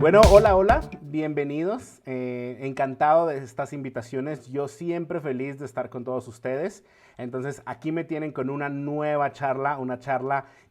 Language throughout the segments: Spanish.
Bueno, hola, bienvenidos. Encantado de estas invitaciones. Yo siempre feliz de estar con todos ustedes. Entonces, aquí me tienen con una nueva charla,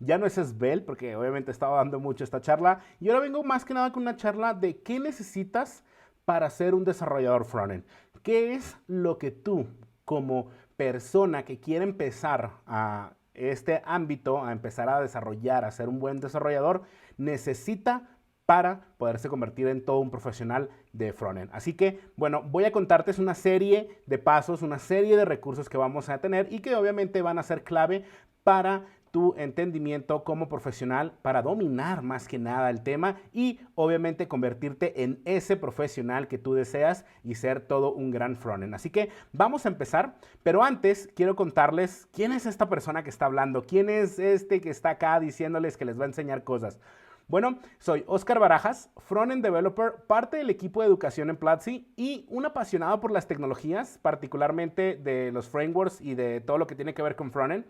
ya no es Esbel, porque obviamente estaba dando mucho esta charla. Y ahora vengo más que nada con una charla de qué necesitas para ser un desarrollador frontend. ¿Qué es lo que tú, como persona que quiere empezar a este ámbito, a empezar a desarrollar, a ser un buen desarrollador, necesita para poderse convertir en todo un profesional de frontend? Así que, bueno, voy a contarte una serie de pasos, una serie de recursos que vamos a tener y que obviamente van a ser clave para tu entendimiento como profesional, para dominar más que nada el tema y obviamente convertirte en ese profesional que tú deseas y ser todo un gran frontend. Así que vamos a empezar, pero antes quiero contarles quién es esta persona que está hablando, quién es este que está acá diciéndoles que les va a enseñar cosas. Bueno, soy Oscar Barajas, Frontend Developer, parte del equipo de educación en Platzi y un apasionado por las tecnologías, particularmente de los frameworks y de todo lo que tiene que ver con Frontend.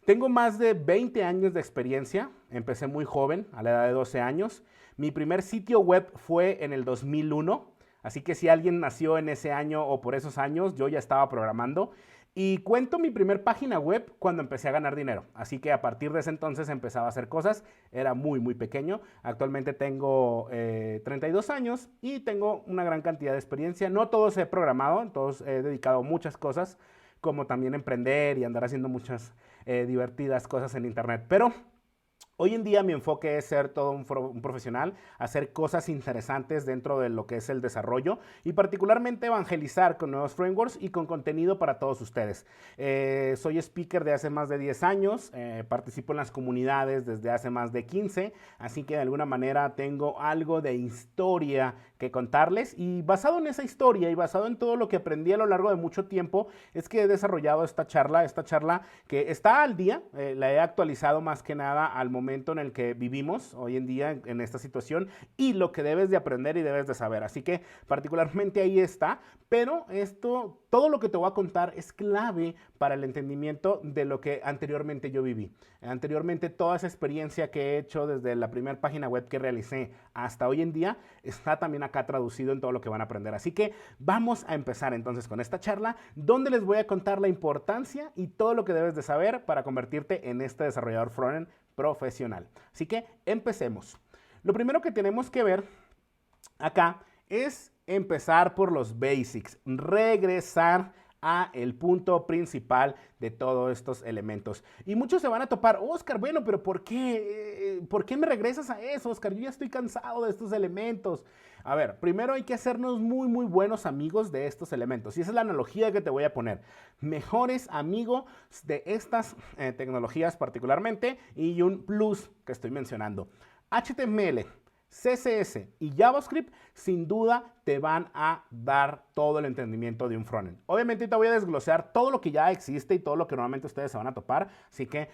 Tengo más de 20 años de experiencia, empecé muy joven, a la edad de 12 años. Mi primer sitio web fue en el 2001, así que si alguien nació en ese año o por esos años, yo ya estaba programando. Y cuento mi primer página web cuando empecé a ganar dinero. Así que a partir de ese entonces empezaba a hacer cosas. Era muy pequeño. Actualmente tengo 32 años y tengo una gran cantidad de experiencia. No todos he programado, todos he dedicado muchas cosas, como también emprender y andar haciendo muchas divertidas cosas en internet. Pero hoy en día mi enfoque es ser todo un profesional, hacer cosas interesantes dentro de lo que es el desarrollo y particularmente evangelizar con nuevos frameworks y con contenido para todos ustedes. Soy speaker de hace más de 10 años, participo en las comunidades desde hace más de 15, así que de alguna manera tengo algo de historia que contarles y basado en esa historia y basado en todo lo que aprendí a lo largo de mucho tiempo es que he desarrollado esta charla que está al día, la he actualizado más que nada al momento en el que vivimos hoy en día en esta situación y lo que debes de aprender y debes de saber. Así que particularmente ahí está, pero todo lo que te voy a contar es clave para el entendimiento de lo que anteriormente yo viví. Anteriormente toda esa experiencia que he hecho desde la primera página web que realicé hasta hoy en día está también acá traducido en todo lo que van a aprender. Así que vamos a empezar entonces con esta charla donde les voy a contar la importancia y todo lo que debes de saber para convertirte en este desarrollador frontend profesional. Así que empecemos. Lo primero que tenemos que ver acá es empezar por los basics, regresar a el punto principal de todos estos elementos. Y muchos se van a topar, Oscar, bueno, pero ¿por qué? ¿Por qué me regresas a eso, Oscar? Yo ya estoy cansado de estos elementos. A ver, primero hay que hacernos muy buenos amigos de estos elementos. Y esa es la analogía que te voy a poner. Mejores amigos de estas tecnologías particularmente y un plus que estoy mencionando. HTML, CSS y JavaScript sin duda te van a dar todo el entendimiento de un frontend. Obviamente te voy a desglosar todo lo que ya existe y todo lo que normalmente ustedes se van a topar, así que,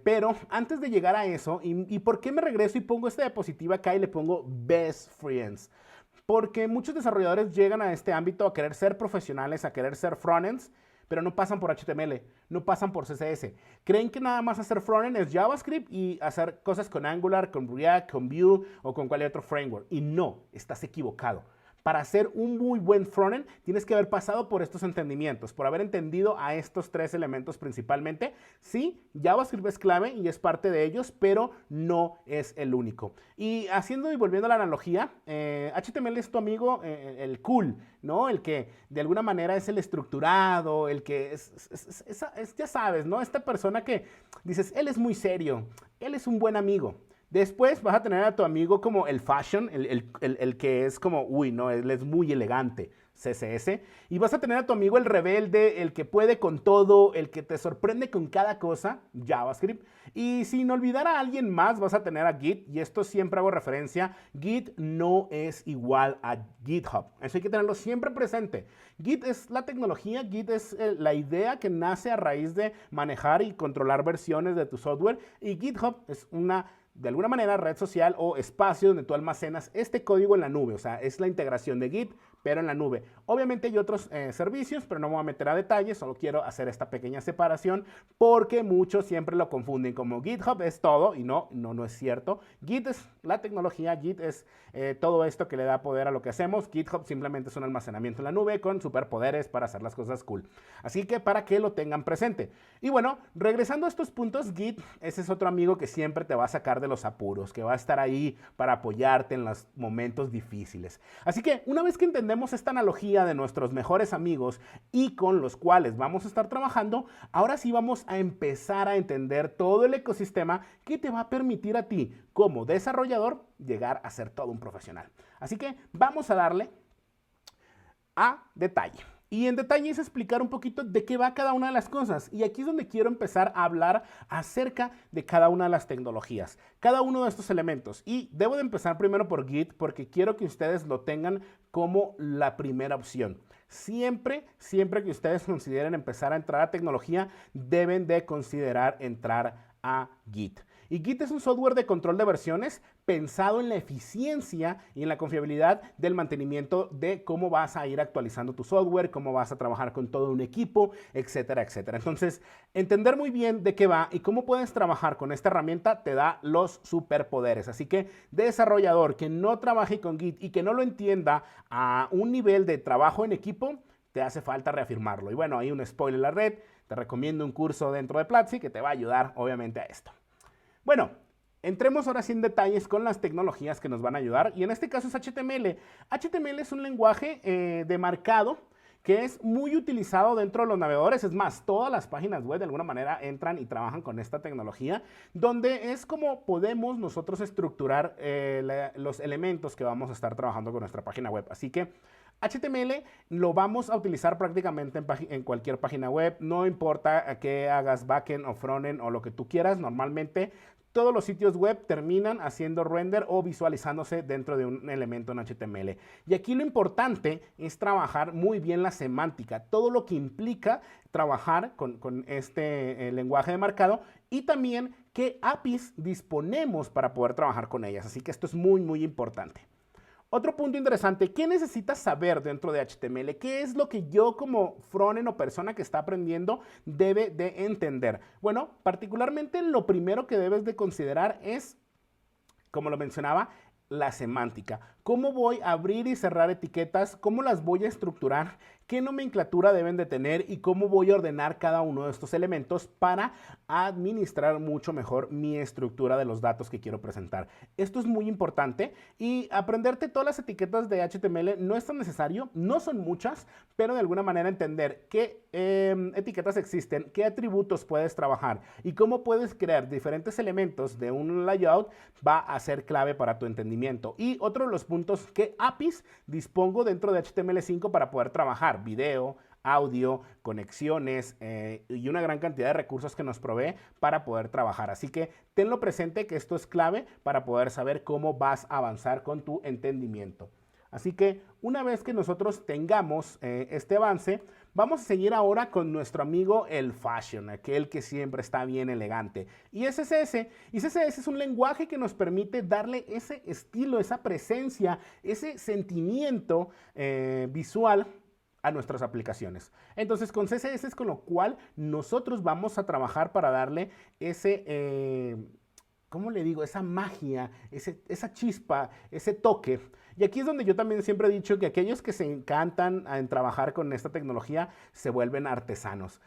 pero antes de llegar a eso, ¿y por qué me regreso y pongo esta diapositiva acá y le pongo Best Friends? Porque muchos desarrolladores llegan a este ámbito a querer ser profesionales, a querer ser frontends, pero no pasan por HTML, no pasan por CSS. Creen que nada más hacer frontend es JavaScript y hacer cosas con Angular, con React, con Vue o con cualquier otro framework. Y no, estás equivocado. Para hacer un muy buen frontend tienes que haber pasado por estos entendimientos, por haber entendido a estos tres elementos principalmente. Sí, JavaScript es clave y es parte de ellos, pero no es el único. Y haciendo y volviendo a la analogía, HTML es tu amigo, el cool, ¿no? El que de alguna manera es el estructurado, el que ya sabes, ¿no? Esta persona que dices, él es muy serio, él es un buen amigo. Después vas a tener a tu amigo como el fashion, el que es como, uy, no, él es muy elegante, CSS. Y vas a tener a tu amigo el rebelde, el que puede con todo, el que te sorprende con cada cosa, JavaScript. Y sin olvidar a alguien más, vas a tener a Git. Y esto siempre hago referencia, Git no es igual a GitHub. Eso hay que tenerlo siempre presente. Git es la tecnología, Git es la idea que nace a raíz de manejar y controlar versiones de tu software. Y GitHub es de alguna manera, red social o espacio donde tú almacenas este código en la nube. O sea, es la integración de Git pero en la nube. Obviamente hay otros servicios, pero no me voy a meter a detalles, solo quiero hacer esta pequeña separación porque muchos siempre lo confunden como GitHub es todo y no es cierto. Git es la tecnología, Git es todo esto que le da poder a lo que hacemos. GitHub simplemente es un almacenamiento en la nube con superpoderes para hacer las cosas cool. Así que para que lo tengan presente. Y bueno, regresando a estos puntos, Git, ese es otro amigo que siempre te va a sacar de los apuros, que va a estar ahí para apoyarte en los momentos difíciles. Así que una vez que entendemos esta analogía de nuestros mejores amigos y con los cuales vamos a estar trabajando, ahora sí vamos a empezar a entender todo el ecosistema que te va a permitir a ti como desarrollador llegar a ser todo un profesional. Así que vamos a darle a detalle. Y en detalle es explicar un poquito de qué va cada una de las cosas. Y aquí es donde quiero empezar a hablar acerca de cada una de las tecnologías, cada uno de estos elementos. Y debo de empezar primero por Git porque quiero que ustedes lo tengan como la primera opción. Siempre que ustedes consideren empezar a entrar a tecnología, deben de considerar entrar a Git. Y Git es un software de control de versiones pensado en la eficiencia y en la confiabilidad del mantenimiento de cómo vas a ir actualizando tu software, cómo vas a trabajar con todo un equipo, etcétera, etcétera. Entonces, entender muy bien de qué va y cómo puedes trabajar con esta herramienta te da los superpoderes. Así que, desarrollador que no trabaje con Git y que no lo entienda a un nivel de trabajo en equipo, te hace falta reafirmarlo. Y bueno, hay un spoiler en la red, te recomiendo un curso dentro de Platzi que te va a ayudar obviamente a esto. Bueno, entremos ahora sí en detalles con las tecnologías que nos van a ayudar y en este caso es HTML. HTML es un lenguaje de marcado que es muy utilizado dentro de los navegadores. Es más, todas las páginas web de alguna manera entran y trabajan con esta tecnología, donde es como podemos nosotros estructurar los elementos que vamos a estar trabajando con nuestra página web. Así que HTML lo vamos a utilizar prácticamente en cualquier página web, no importa que hagas backend o frontend o lo que tú quieras, normalmente todos los sitios web terminan haciendo render o visualizándose dentro de un elemento en HTML. Y aquí lo importante es trabajar muy bien la semántica, todo lo que implica trabajar con este lenguaje de marcado y también qué APIs disponemos para poder trabajar con ellas. Así que esto es muy importante. Otro punto interesante, ¿qué necesitas saber dentro de HTML? ¿Qué es lo que yo como frontend o persona que está aprendiendo debe de entender? Bueno, particularmente lo primero que debes de considerar es, como lo mencionaba, la semántica. ¿Cómo voy a abrir y cerrar etiquetas? ¿Cómo las voy a estructurar? ¿Qué nomenclatura deben de tener? ¿Y cómo voy a ordenar cada uno de estos elementos para administrar mucho mejor mi estructura de los datos que quiero presentar? Esto es muy importante y aprenderte todas las etiquetas de HTML no es tan necesario, no son muchas, pero de alguna manera entender qué etiquetas existen, qué atributos puedes trabajar y cómo puedes crear diferentes elementos de un layout va a ser clave para tu entendimiento. Y otro de los puntos, ¿qué APIs dispongo dentro de HTML5 para poder trabajar? Video, audio, conexiones y una gran cantidad de recursos que nos provee para poder trabajar. Así que tenlo presente que esto es clave para poder saber cómo vas a avanzar con tu entendimiento. Así que una vez que nosotros tengamos este avance, vamos a seguir ahora con nuestro amigo el Fashion, aquel que siempre está bien elegante. Y CSS es un lenguaje que nos permite darle ese estilo, esa presencia, ese sentimiento visual a nuestras aplicaciones. Entonces con CSS es con lo cual nosotros vamos a trabajar para darle ese, ¿cómo le digo? Esa magia, esa chispa, ese toque. Y aquí es donde yo también siempre he dicho que aquellos que se encantan en trabajar con esta tecnología se vuelven artesanos.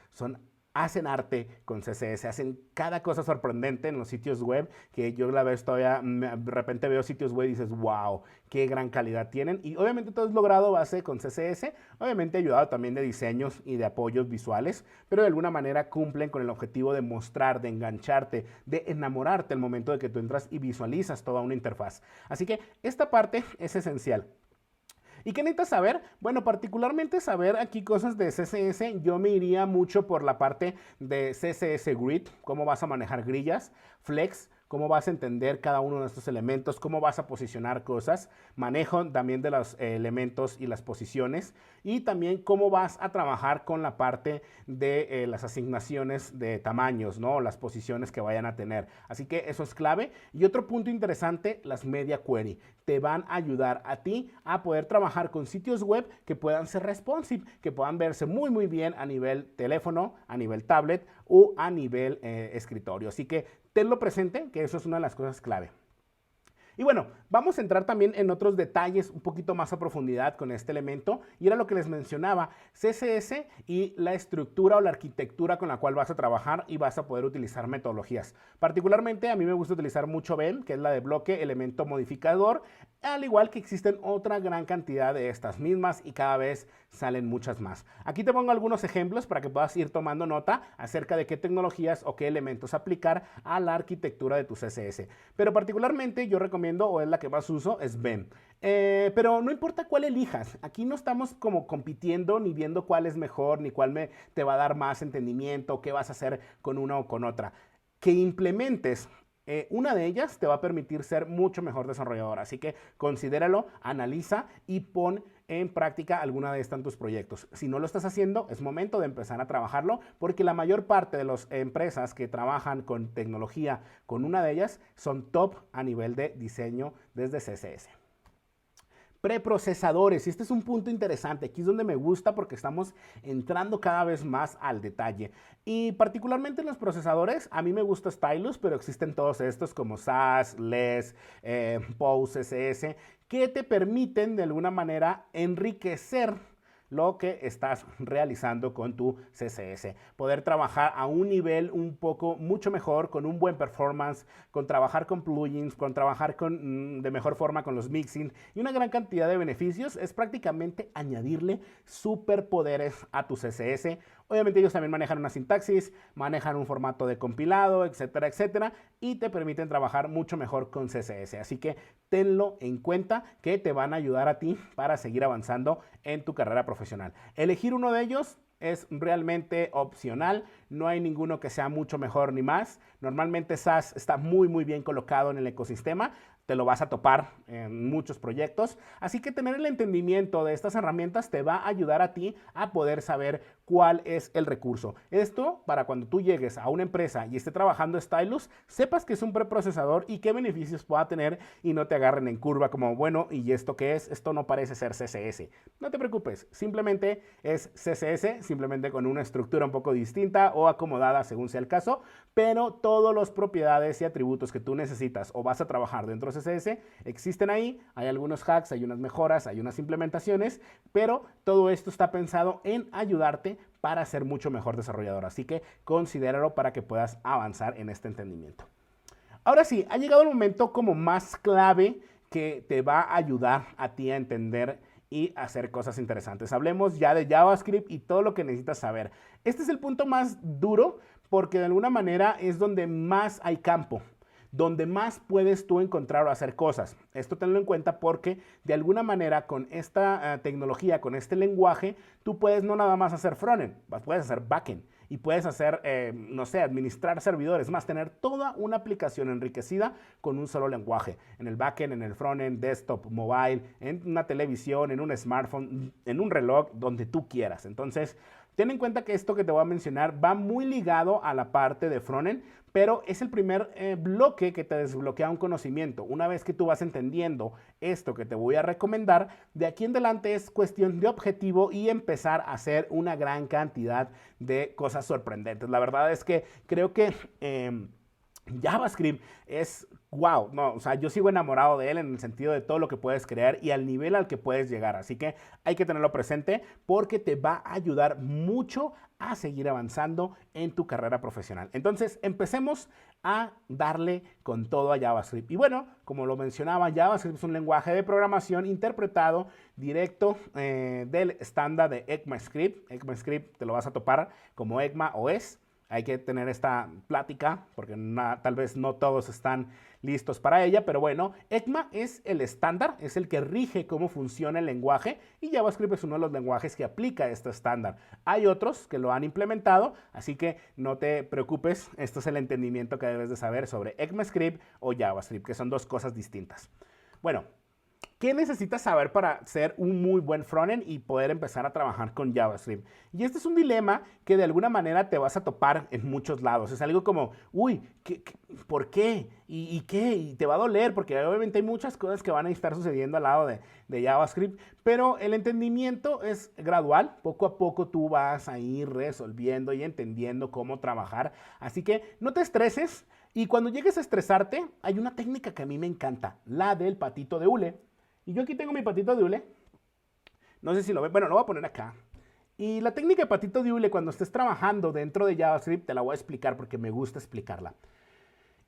Hacen arte con CSS, hacen cada cosa sorprendente en los sitios web que yo la vez todavía, de repente veo sitios web y dices, wow, qué gran calidad tienen. Y obviamente todo es logrado base con CSS, obviamente ayudado también de diseños y de apoyos visuales, pero de alguna manera cumplen con el objetivo de mostrar, de engancharte, de enamorarte al momento de que tú entras y visualizas toda una interfaz. Así que esta parte es esencial. ¿Y qué necesitas saber? Bueno, particularmente saber aquí cosas de CSS, yo me iría mucho por la parte de CSS Grid, cómo vas a manejar grillas, flex, cómo vas a entender cada uno de estos elementos, cómo vas a posicionar cosas, manejo también de los elementos y las posiciones, y también cómo vas a trabajar con la parte de las asignaciones de tamaños, ¿no? Las posiciones que vayan a tener. Así que eso es clave. Y otro punto interesante, las media query. Te van a ayudar a ti a poder trabajar con sitios web que puedan ser responsive, que puedan verse muy, muy bien a nivel teléfono, a nivel tablet o a nivel escritorio. Así que tenlo presente, que eso es una de las cosas clave. Y bueno, vamos a entrar también en otros detalles un poquito más a profundidad con este elemento, y era lo que les mencionaba, CSS y la estructura o la arquitectura con la cual vas a trabajar y vas a poder utilizar metodologías. Particularmente a mí me gusta utilizar mucho BEM, que es la de bloque, elemento, modificador, al igual que existen otra gran cantidad de estas mismas y cada vez salen muchas más. Aquí te pongo algunos ejemplos para que puedas ir tomando nota acerca de qué tecnologías o qué elementos aplicar a la arquitectura de tu CSS. Pero particularmente yo recomiendo, o es la que más uso, es BEM. Pero no importa cuál elijas, aquí no estamos como compitiendo ni viendo cuál es mejor, ni cuál te va a dar más entendimiento, qué vas a hacer con una o con otra. Que implementes una de ellas te va a permitir ser mucho mejor desarrollador. Así que considéralo, analiza y pon en práctica alguna de estas en tus proyectos. Si no lo estás haciendo, es momento de empezar a trabajarlo, porque la mayor parte de las empresas que trabajan con tecnología con una de ellas son top a nivel de diseño desde CSS. Preprocesadores, y este es un punto interesante, aquí es donde me gusta porque estamos entrando cada vez más al detalle, y particularmente en los procesadores, a mí me gusta Stylus, pero existen todos estos como SAS, LESS, Pose, SS, que te permiten de alguna manera enriquecer lo que estás realizando con tu CSS. Poder trabajar a un nivel un poco mucho mejor, con un buen performance, con trabajar con plugins, con trabajar de mejor forma con los mixing y una gran cantidad de beneficios. Es prácticamente añadirle superpoderes a tu CSS. Obviamente ellos también manejan una sintaxis, manejan un formato de compilado, etcétera, etcétera, y te permiten trabajar mucho mejor con CSS. Así que tenlo en cuenta, que te van a ayudar a ti para seguir avanzando en tu carrera profesional. Elegir uno de ellos es realmente opcional, no hay ninguno que sea mucho mejor ni más. Normalmente SAS está muy muy bien colocado en el ecosistema, te lo vas a topar en muchos proyectos, así que tener el entendimiento de estas herramientas te va a ayudar a ti a poder saber cuál es el recurso. Esto para cuando tú llegues a una empresa y esté trabajando Stylus, sepas que es un preprocesador y qué beneficios pueda tener y no te agarren en curva como, bueno, ¿y esto qué es? Esto no parece ser CSS. No te preocupes, simplemente es CSS, simplemente con una estructura un poco distinta o acomodada según sea el caso, pero todas las propiedades y atributos que tú necesitas o vas a trabajar dentro de CSS existen ahí. Hay algunos hacks, hay unas mejoras, hay unas implementaciones, pero todo esto está pensado en ayudarte para ser mucho mejor desarrollador. Así que considéralo para que puedas avanzar en este entendimiento. Ahora sí, ha llegado el momento como más clave que te va a ayudar a ti a entender y hacer cosas interesantes. Hablemos ya de JavaScript y todo lo que necesitas saber. Este es el punto más duro porque de alguna manera es donde más hay campo, donde más puedes tú encontrar o hacer cosas. Esto tenlo en cuenta porque de alguna manera con esta tecnología, con este lenguaje, tú puedes no nada más hacer frontend, puedes hacer backend y puedes hacer, no sé, administrar servidores, más tener toda una aplicación enriquecida con un solo lenguaje. En el backend, en el frontend, desktop, mobile, en una televisión, en un smartphone, en un reloj, donde tú quieras. Entonces, ten en cuenta que esto que te voy a mencionar va muy ligado a la parte de frontend, pero es el primer bloque que te desbloquea un conocimiento. Una vez que tú vas entendiendo esto que te voy a recomendar, de aquí en adelante es cuestión de objetivo y empezar a hacer una gran cantidad de cosas sorprendentes. La verdad es que creo que JavaScript es wow, no, o sea, yo sigo enamorado de él en el sentido de todo lo que puedes crear y al nivel al que puedes llegar, así que hay que tenerlo presente porque te va a ayudar mucho a seguir avanzando en tu carrera profesional. Entonces, empecemos a darle con todo a JavaScript. Y bueno, como lo mencionaba, JavaScript es un lenguaje de programación interpretado directo del estándar de ECMAScript. ECMAScript te lo vas a topar como ECMA OS. hay que tener esta plática porque tal vez no todos están listos para ella, pero bueno, ECMA es el estándar, es el que rige cómo funciona el lenguaje y JavaScript es uno de los lenguajes que aplica este estándar. Hay otros que lo han implementado, así que no te preocupes, esto es el entendimiento que debes de saber sobre ECMAScript o JavaScript, que son dos cosas distintas. Bueno, ¿qué necesitas saber para ser un muy buen frontend y poder empezar a trabajar con JavaScript? Y este es un dilema que de alguna manera te vas a topar en muchos lados. Es algo como, uy, ¿por qué? ¿Y qué? Y te va a doler porque obviamente hay muchas cosas que van a estar sucediendo al lado de JavaScript, pero el entendimiento es gradual. Poco a poco tú vas a ir resolviendo y entendiendo cómo trabajar. Así que no te estreses y cuando llegues a estresarte, hay una técnica que a mí me encanta, la del patito de hule. Y yo aquí tengo mi patito de hule. No sé si lo ven. Bueno, lo voy a poner acá. Y la técnica de patito de hule, cuando estés trabajando dentro de JavaScript, te la voy a explicar porque me gusta explicarla.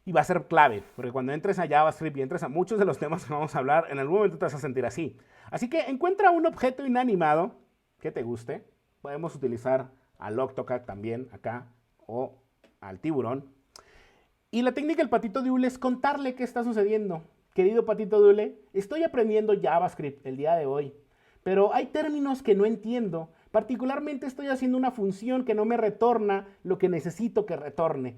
Y va a ser clave, porque cuando entres a JavaScript y entres a muchos de los temas que vamos a hablar, en algún momento te vas a sentir así. Así que encuentra un objeto inanimado que te guste. Podemos utilizar al Octocat también acá o al tiburón. Y la técnica del patito de hule es contarle qué está sucediendo. Querido patito de hule, estoy aprendiendo JavaScript el día de hoy, pero hay términos que no entiendo. Particularmente estoy haciendo una función que no me retorna lo que necesito que retorne.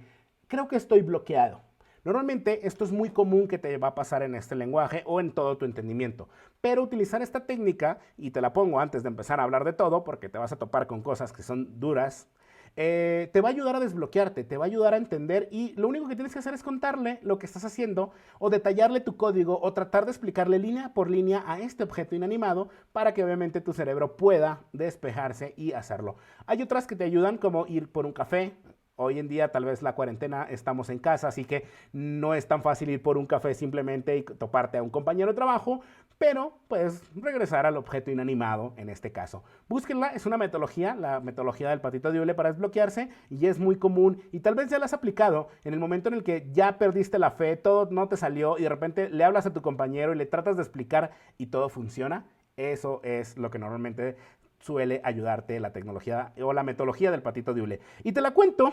Creo que estoy bloqueado. Normalmente esto es muy común que te va a pasar en este lenguaje o en todo tu entendimiento, pero utilizar esta técnica, y te la pongo antes de empezar a hablar de todo, porque te vas a topar con cosas que son duras, te va a ayudar a desbloquearte, te va a ayudar a entender y lo único que tienes que hacer es contarle lo que estás haciendo o detallarle tu código o tratar de explicarle línea por línea a este objeto inanimado para que obviamente tu cerebro pueda despejarse y hacerlo. Hay otras que te ayudan como ir por un café. Hoy en día tal vez la cuarentena estamos en casa, así que no es tan fácil ir por un café simplemente y toparte a un compañero de trabajo, pero puedes regresar al objeto inanimado en este caso. Búsquenla, es una metodología, la metodología del patito de hule para desbloquearse y es muy común y tal vez ya la has aplicado en el momento en el que ya perdiste la fe, todo no te salió y de repente le hablas a tu compañero y le tratas de explicar y todo funciona. Eso es lo que normalmente suele ayudarte la tecnología o la metodología del patito de hule. Y te la cuento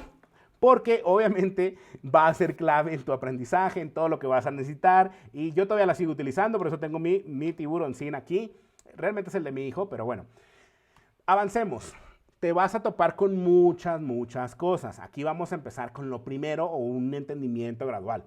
porque obviamente va a ser clave en tu aprendizaje, en todo lo que vas a necesitar. Y yo todavía la sigo utilizando, por eso tengo mi tiburoncín aquí. Realmente es el de mi hijo, pero bueno. Avancemos. Te vas a topar con muchas cosas. Aquí vamos a empezar con lo primero o un entendimiento gradual.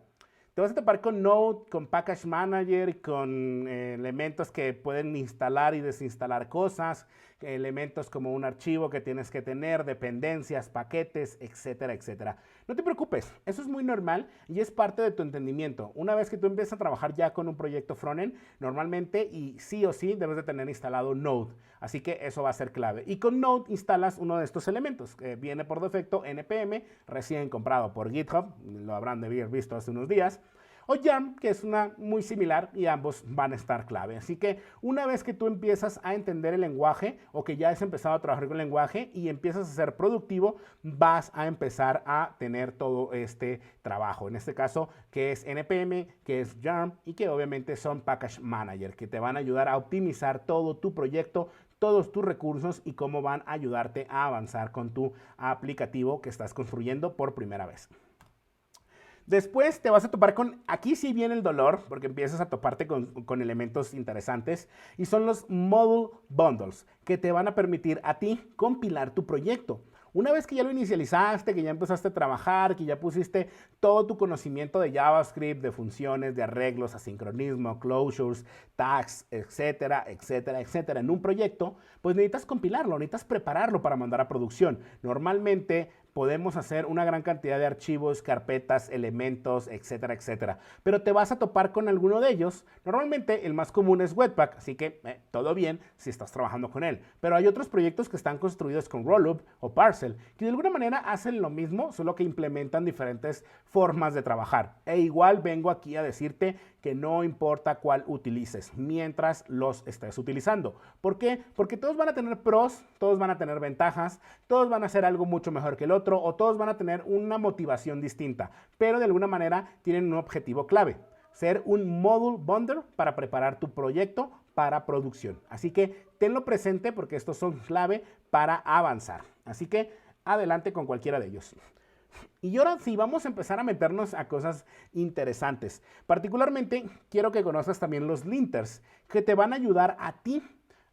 Te vas a topar con Node, con Package Manager, con elementos que pueden instalar y desinstalar cosas, elementos como un archivo que tienes que tener, dependencias, paquetes, etcétera, etcétera. No te preocupes, eso es muy normal y es parte de tu entendimiento. Una vez que tú empiezas a trabajar ya con un proyecto frontend, normalmente y sí o sí debes de tener instalado Node. Así que eso va a ser clave. Y con Node instalas uno de estos elementos, que viene por defecto NPM, recién comprado por GitHub, lo habrán de haber visto hace unos días, o YARN, que es una muy similar y ambos van a estar clave. Así que una vez que tú empiezas a entender el lenguaje o que ya has empezado a trabajar con el lenguaje y empiezas a ser productivo, vas a empezar a tener todo este trabajo. En este caso, que es NPM, que es YARN y que obviamente son Package Manager, que te van a ayudar a optimizar todo tu proyecto, todos tus recursos y cómo van a ayudarte a avanzar con tu aplicativo que estás construyendo por primera vez. Después te vas a topar con, aquí sí viene el dolor, porque empiezas a toparte con elementos interesantes, y son los Module Bundles, que te van a permitir a ti compilar tu proyecto. Una vez que ya lo inicializaste, que ya empezaste a trabajar, que ya pusiste todo tu conocimiento de JavaScript, de funciones, de arreglos, asincronismo, closures, tags, etcétera, etcétera, etcétera, en un proyecto, pues necesitas compilarlo, necesitas prepararlo para mandar a producción. Normalmente podemos hacer una gran cantidad de archivos, carpetas, elementos, etcétera, etcétera. Pero te vas a topar con alguno de ellos. Normalmente el más común es Webpack, así que todo bien si estás trabajando con él. Pero hay otros proyectos que están construidos con Rollup o Parcel, que de alguna manera hacen lo mismo, solo que implementan diferentes formas de trabajar. E igual vengo aquí a decirte que no importa cuál utilices, mientras los estés utilizando. ¿Por qué? Porque todos van a tener pros, todos van a tener ventajas, todos van a hacer algo mucho mejor que el otro o todos van a tener una motivación distinta, pero de alguna manera tienen un objetivo clave: ser un module bundler para preparar tu proyecto para producción. Así que tenlo presente porque estos son clave para avanzar. Así que adelante con cualquiera de ellos. Y ahora sí, vamos a empezar a meternos a cosas interesantes. Particularmente, quiero que conozcas también los linters, que te van a ayudar a ti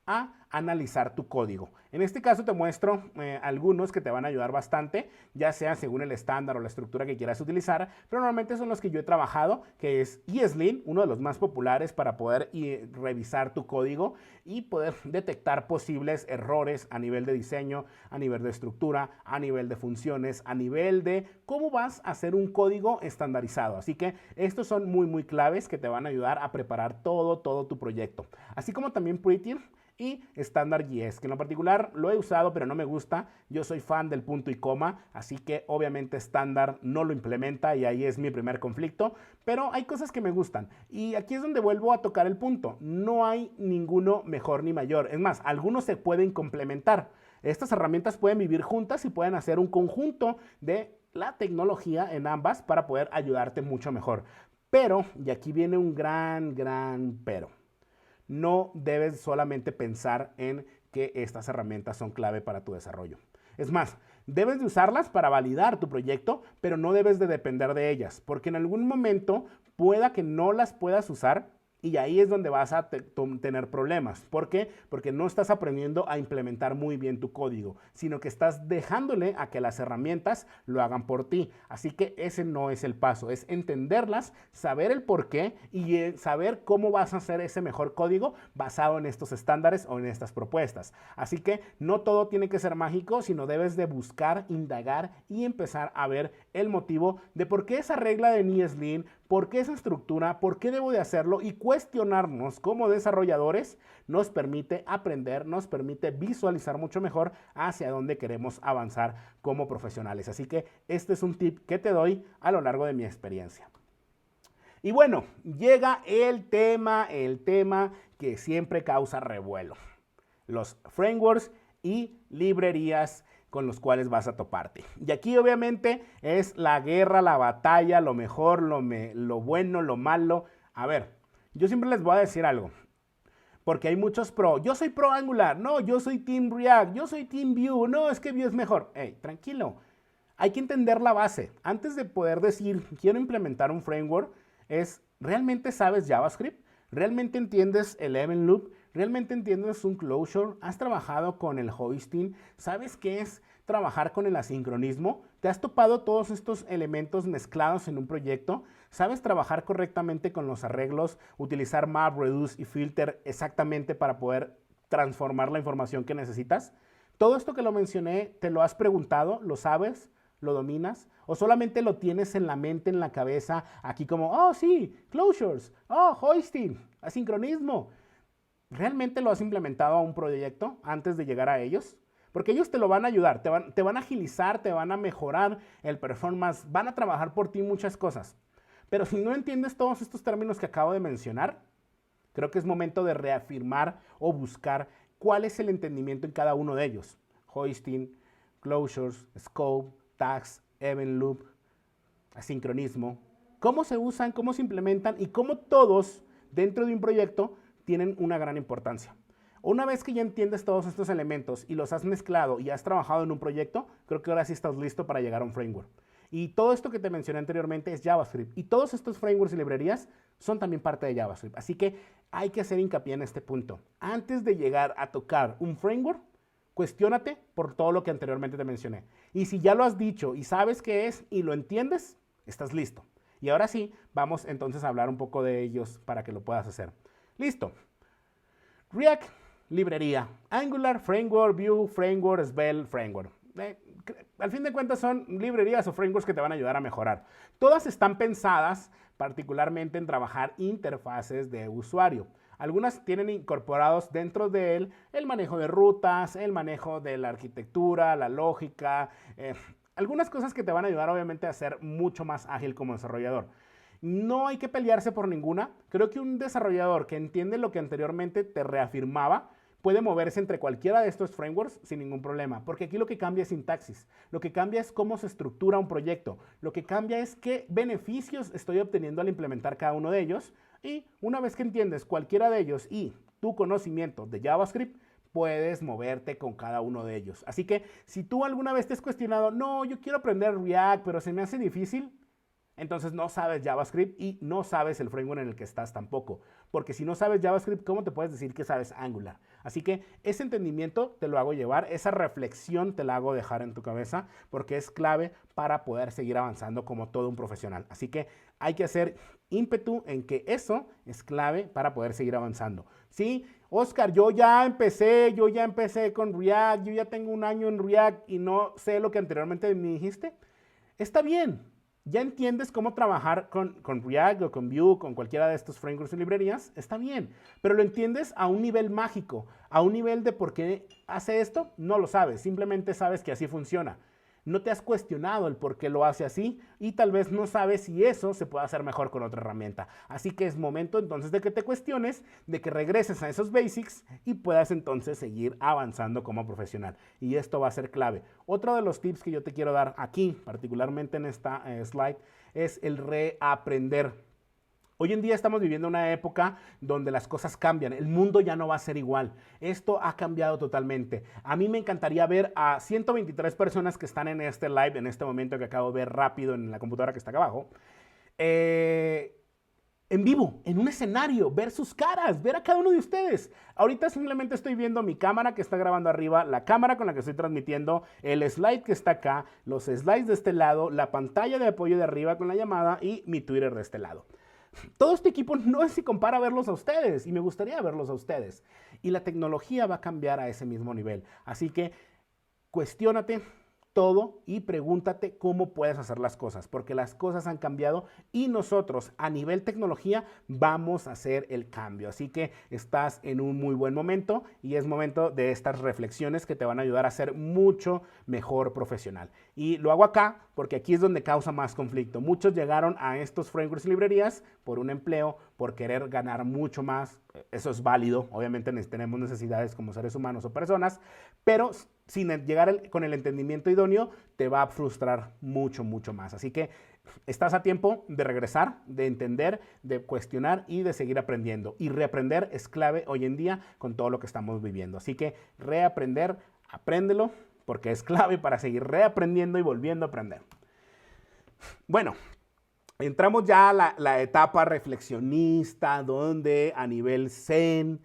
a analizar tu código. En este caso te muestro algunos que te van a ayudar bastante, ya sea según el estándar o la estructura que quieras utilizar, pero normalmente son los que yo he trabajado, que es ESLint, uno de los más populares para poder revisar tu código y poder detectar posibles errores a nivel de diseño, a nivel de estructura, a nivel de funciones, a nivel de cómo vas a hacer un código estandarizado. Así que estos son muy claves que te van a ayudar a preparar todo tu proyecto. Así como también Prettier y StandardJS, que en lo particular lo he usado pero no me gusta. Yo soy fan del punto y coma, así que obviamente Standard no lo implementa y ahí es mi primer conflicto, pero hay cosas que me gustan. Y aquí es donde vuelvo a tocar el punto. No hay ninguno mejor ni mayor. Es más, algunos se pueden complementar. Estas herramientas pueden vivir juntas y pueden hacer un conjunto de la tecnología en ambas para poder ayudarte mucho mejor. Pero, y aquí viene un gran pero. No debes solamente pensar en que estas herramientas son clave para tu desarrollo. Es más, debes de usarlas para validar tu proyecto, pero no debes de depender de ellas, porque en algún momento pueda que no las puedas usar y ahí es donde vas a tener problemas. ¿Por qué? Porque no estás aprendiendo a implementar muy bien tu código, sino que estás dejándole a que las herramientas lo hagan por ti. Así que ese no es el paso, es entenderlas, saber el por qué y saber cómo vas a hacer ese mejor código basado en estos estándares o en estas propuestas. Así que no todo tiene que ser mágico, sino debes de buscar, indagar y empezar a ver el motivo de por qué esa regla de ESLint, por qué esa estructura, por qué debo de hacerlo y cuestionarnos como desarrolladores nos permite aprender, nos permite visualizar mucho mejor hacia dónde queremos avanzar como profesionales. Así que este es un tip que te doy a lo largo de mi experiencia. Y bueno, llega el tema que siempre causa revuelo. Los frameworks y librerías con los cuales vas a toparte. Y aquí obviamente es la guerra, la batalla, lo mejor, lo bueno, lo malo. A ver, yo siempre les voy a decir algo, porque hay muchos pro. Yo soy pro Angular, no, yo soy Team React, yo soy Team Vue, no, es que Vue es mejor. Hey, tranquilo, hay que entender la base. Antes de poder decir, quiero implementar un framework, ¿realmente sabes JavaScript? ¿Realmente entiendes el event loop? ¿Realmente entiendes un closure? ¿Has trabajado con el hosting? ¿Sabes qué es trabajar con el asincronismo? ¿Te has topado todos estos elementos mezclados en un proyecto? ¿Sabes trabajar correctamente con los arreglos? ¿Utilizar map, reduce y filter exactamente para poder transformar la información que necesitas? Todo esto que lo mencioné, ¿te lo has preguntado? ¿Lo sabes? ¿Lo dominas? ¿O solamente lo tienes en la mente, en la cabeza, aquí como, oh sí, closures, oh hosting, asincronismo? ¿Realmente lo has implementado a un proyecto antes de llegar a ellos? Porque ellos te lo van a ayudar, te van a agilizar, te van a mejorar el performance, van a trabajar por ti muchas cosas. Pero si no entiendes todos estos términos que acabo de mencionar, creo que es momento de reafirmar o buscar cuál es el entendimiento en cada uno de ellos. Hosting, closures, scope, tags, event loop, asincronismo. Cómo se usan, cómo se implementan y cómo todos dentro de un proyecto tienen una gran importancia. Una vez que ya entiendes todos estos elementos y los has mezclado y has trabajado en un proyecto, creo que ahora sí estás listo para llegar a un framework. Y todo esto que te mencioné anteriormente es JavaScript. Y todos estos frameworks y librerías son también parte de JavaScript. Así que hay que hacer hincapié en este punto. Antes de llegar a tocar un framework, cuestiónate por todo lo que anteriormente te mencioné. Y si ya lo has dicho y sabes qué es y lo entiendes, estás listo. Y ahora sí, vamos entonces a hablar un poco de ellos para que lo puedas hacer. Listo. React, librería. Angular, framework, Vue, framework, Svelte, framework. Al fin de cuentas son librerías o frameworks que te van a ayudar a mejorar. Todas están pensadas particularmente en trabajar interfaces de usuario. Algunas tienen incorporados dentro de él el manejo de rutas, el manejo de la arquitectura, la lógica, algunas cosas que te van a ayudar obviamente a ser mucho más ágil como desarrollador. No hay que pelearse por ninguna. Creo que un desarrollador que entiende lo que anteriormente te reafirmaba puede moverse entre cualquiera de estos frameworks sin ningún problema, porque aquí lo que cambia es sintaxis, lo que cambia es cómo se estructura un proyecto, lo que cambia es qué beneficios estoy obteniendo al implementar cada uno de ellos, y una vez que entiendes cualquiera de ellos y tu conocimiento de JavaScript, puedes moverte con cada uno de ellos. Así que si tú alguna vez te has cuestionado, no, yo quiero aprender React, pero se me hace difícil, entonces no sabes JavaScript y no sabes el framework en el que estás tampoco. Porque si no sabes JavaScript, ¿cómo te puedes decir que sabes Angular? Así que ese entendimiento te lo hago llevar, esa reflexión te la hago dejar en tu cabeza, porque es clave para poder seguir avanzando como todo un profesional. Así que hay que hacer ímpetu en que eso es clave para poder seguir avanzando. Sí, Oscar, yo ya empecé con React, yo ya tengo un año en React y no sé lo que anteriormente me dijiste. Está bien. Ya entiendes cómo trabajar con React o con Vue, con cualquiera de estos frameworks y librerías, está bien, pero lo entiendes a un nivel mágico, a un nivel de por qué hace esto, no lo sabes, simplemente sabes que así funciona. No te has cuestionado el por qué lo hace así y tal vez no sabes si eso se puede hacer mejor con otra herramienta. Así que es momento entonces de que te cuestiones, de que regreses a esos basics y puedas entonces seguir avanzando como profesional. Y esto va a ser clave. Otro de los tips que yo te quiero dar aquí, particularmente en esta slide, es el reaprender. Hoy en día estamos viviendo una época donde las cosas cambian, el mundo ya no va a ser igual, esto ha cambiado totalmente. A mí me encantaría ver a 123 personas que están en este live, en este momento que acabo de ver rápido en la computadora que está acá abajo, en vivo, en un escenario, ver sus caras, ver a cada uno de ustedes. Ahorita simplemente estoy viendo mi cámara que está grabando arriba, la cámara con la que estoy transmitiendo, el slide que está acá, los slides de este lado, la pantalla de apoyo de arriba con la llamada y mi Twitter de este lado. Todo este equipo no se compara a verlos a ustedes y me gustaría verlos a ustedes. Y la tecnología va a cambiar a ese mismo nivel. Así que cuestiónate todo y pregúntate cómo puedes hacer las cosas, porque las cosas han cambiado y nosotros a nivel tecnología vamos a hacer el cambio. Así que estás en un muy buen momento y es momento de estas reflexiones que te van a ayudar a ser mucho mejor profesional. Y lo hago acá porque aquí es donde causa más conflicto. Muchos llegaron a estos frameworks y librerías por un empleo, por querer ganar mucho más. Eso es válido, obviamente tenemos necesidades como seres humanos o personas, pero sin llegar con el entendimiento idóneo, te va a frustrar mucho, mucho más. Así que estás a tiempo de regresar, de entender, de cuestionar y de seguir aprendiendo. Y reaprender es clave hoy en día con todo lo que estamos viviendo. Así que reaprender, apréndelo, porque es clave para seguir reaprendiendo y volviendo a aprender. Bueno, entramos ya a la etapa reflexionista, donde a nivel zen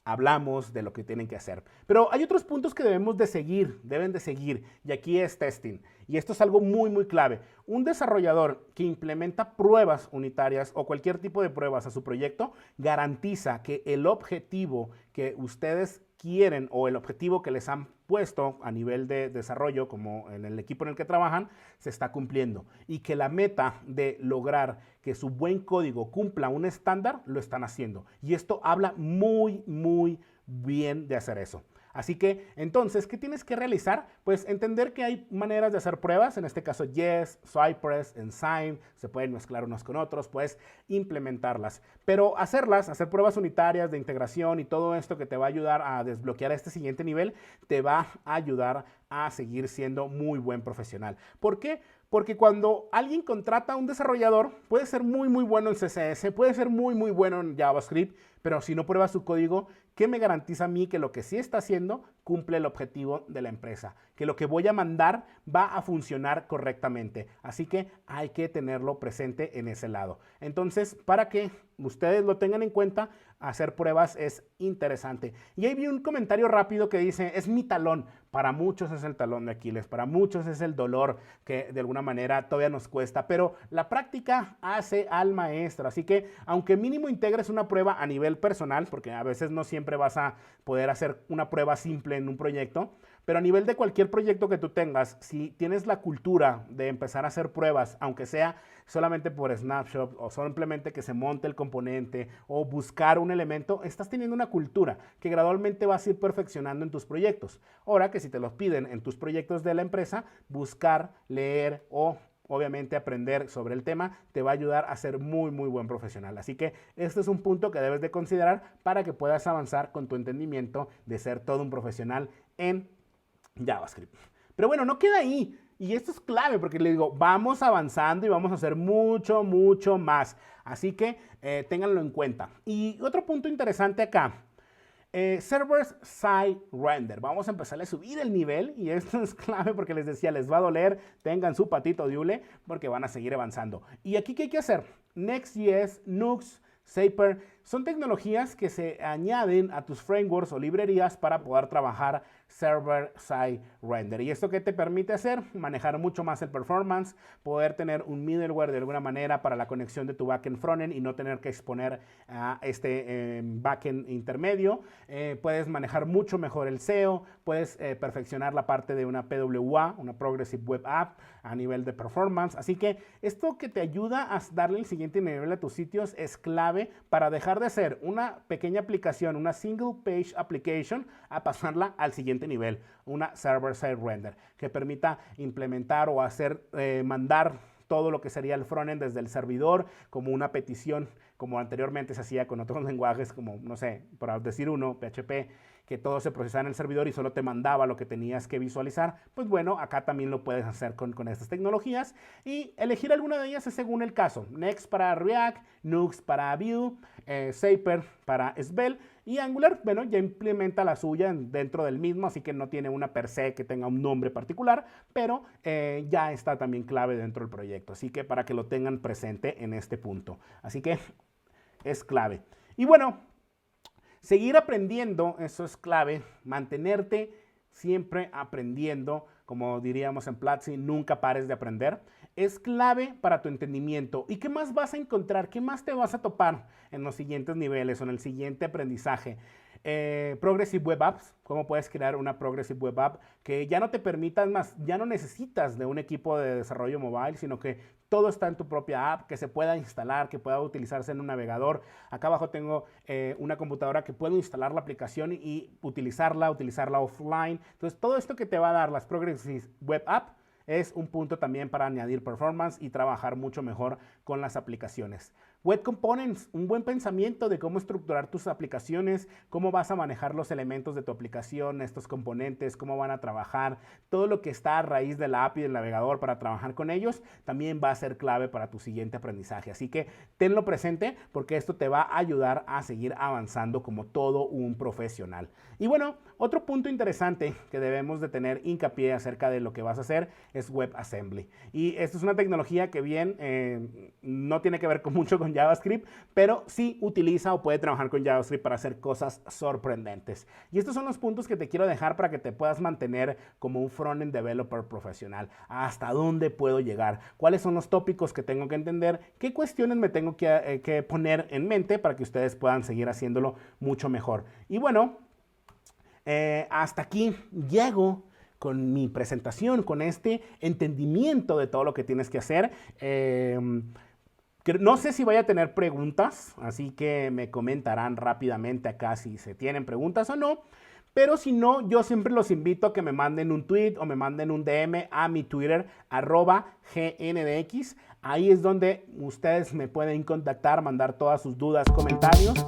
hablamos de lo que tienen que hacer. Pero hay otros puntos que deben de seguir, y aquí es testing. Y esto es algo muy, muy clave. Un desarrollador que implementa pruebas unitarias o cualquier tipo de pruebas a su proyecto garantiza que el objetivo que ustedes quieren o el objetivo que les han puesto a nivel de desarrollo, como en el equipo en el que trabajan, se está cumpliendo. Y que la meta de lograr que su buen código cumpla un estándar, lo están haciendo. Y esto habla muy, muy bien de hacer eso. Así que, entonces, ¿qué tienes que realizar? Pues entender que hay maneras de hacer pruebas, en este caso Jest, Cypress, Enzyme, se pueden mezclar unos con otros, pues implementarlas. Pero hacer pruebas unitarias de integración y todo esto que te va a ayudar a desbloquear este siguiente nivel, te va a ayudar a seguir siendo muy buen profesional. ¿Por qué? Porque cuando alguien contrata a un desarrollador, puede ser muy, muy bueno en CSS, puede ser muy, muy bueno en JavaScript, pero si no prueba su código, ¿qué me garantiza a mí que lo que sí está haciendo cumple el objetivo de la empresa? Que lo que voy a mandar va a funcionar correctamente. Así que hay que tenerlo presente en ese lado. Entonces, para que ustedes lo tengan en cuenta, hacer pruebas es interesante. Y ahí vi un comentario rápido que dice, es mi talón. Para muchos es el talón de Aquiles, para muchos es el dolor que de alguna manera todavía nos cuesta, pero la práctica hace al maestro. Así que aunque mínimo integres una prueba a nivel personal, porque a veces no siempre vas a poder hacer una prueba simple en un proyecto, pero a nivel de cualquier proyecto que tú tengas, si tienes la cultura de empezar a hacer pruebas, aunque sea solamente por snapshot o simplemente que se monte el componente o buscar un elemento, estás teniendo una cultura que gradualmente vas a ir perfeccionando en tus proyectos. Ahora que si te los piden en tus proyectos de la empresa, buscar, leer o obviamente aprender sobre el tema te va a ayudar a ser muy, muy buen profesional. Así que este es un punto que debes de considerar para que puedas avanzar con tu entendimiento de ser todo un profesional en JavaScript. Pero bueno, no queda ahí. Y esto es clave porque le digo, vamos avanzando y vamos a hacer mucho, mucho más. Así que ténganlo en cuenta. Y otro punto interesante acá. Server-Side Render. Vamos a empezar a subir el nivel y esto es clave porque les decía, les va a doler, tengan su patito de hule porque van a seguir avanzando. ¿Y aquí qué hay que hacer? Next.js, Nux, Zapier, son tecnologías que se añaden a tus frameworks o librerías para poder trabajar server-side render. ¿Y esto qué te permite hacer? Manejar mucho más el performance, poder tener un middleware de alguna manera para la conexión de tu backend frontend y no tener que exponer a este backend intermedio. Puedes manejar mucho mejor el SEO, puedes perfeccionar la parte de una PWA, una Progressive Web App a nivel de performance. Así que esto que te ayuda a darle el siguiente nivel a tus sitios es clave para dejar de ser una pequeña aplicación, una single page application, a pasarla al siguiente nivel, una server-side render, que permita implementar o hacer, mandar todo lo que sería el frontend desde el servidor como una petición, como anteriormente se hacía con otros lenguajes como, no sé, por decir uno, PHP, que todo se procesaba en el servidor y solo te mandaba lo que tenías que visualizar. Pues bueno, acá también lo puedes hacer con estas tecnologías y elegir alguna de ellas es según el caso. Next para React, Nux para Vue, Zapier para Svelte y Angular, bueno, ya implementa la suya dentro del mismo, así que no tiene una per se que tenga un nombre particular, pero ya está también clave dentro del proyecto. Así que para que lo tengan presente en este punto. Así que es clave. Y bueno, seguir aprendiendo, eso es clave, mantenerte siempre aprendiendo, como diríamos en Platzi, nunca pares de aprender, es clave para tu entendimiento. ¿Y qué más vas a encontrar? ¿Qué más te vas a topar en los siguientes niveles o en el siguiente aprendizaje? Progressive Web Apps, cómo puedes crear una Progressive Web App que ya no te permitas más, ya no necesitas de un equipo de desarrollo mobile, sino que todo está en tu propia app, que se pueda instalar, que pueda utilizarse en un navegador. Acá abajo tengo una computadora que puedo instalar la aplicación y utilizarla offline. Entonces, todo esto que te va a dar las Progressive Web App es un punto también para añadir performance y trabajar mucho mejor con las aplicaciones. Web Components, un buen pensamiento de cómo estructurar tus aplicaciones, cómo vas a manejar los elementos de tu aplicación, estos componentes, cómo van a trabajar, todo lo que está a raíz de la API del navegador para trabajar con ellos, también va a ser clave para tu siguiente aprendizaje. Así que tenlo presente porque esto te va a ayudar a seguir avanzando como todo un profesional. Y bueno, otro punto interesante que debemos de tener hincapié acerca de lo que vas a hacer es WebAssembly. Y esto es una tecnología que bien no tiene que ver mucho con JavaScript, pero sí utiliza o puede trabajar con JavaScript para hacer cosas sorprendentes. Y estos son los puntos que te quiero dejar para que te puedas mantener como un frontend developer profesional. ¿Hasta dónde puedo llegar? ¿Cuáles son los tópicos que tengo que entender? ¿Qué cuestiones me tengo que poner en mente para que ustedes puedan seguir haciéndolo mucho mejor? Y bueno, hasta aquí llego con mi presentación, con este entendimiento de todo lo que tienes que hacer. No sé si vaya a tener preguntas, así que me comentarán rápidamente acá si se tienen preguntas o no. Pero si no, yo siempre los invito a que me manden un tweet o me manden un DM a mi Twitter, @GNDX. Ahí es donde ustedes me pueden contactar, mandar todas sus dudas, comentarios.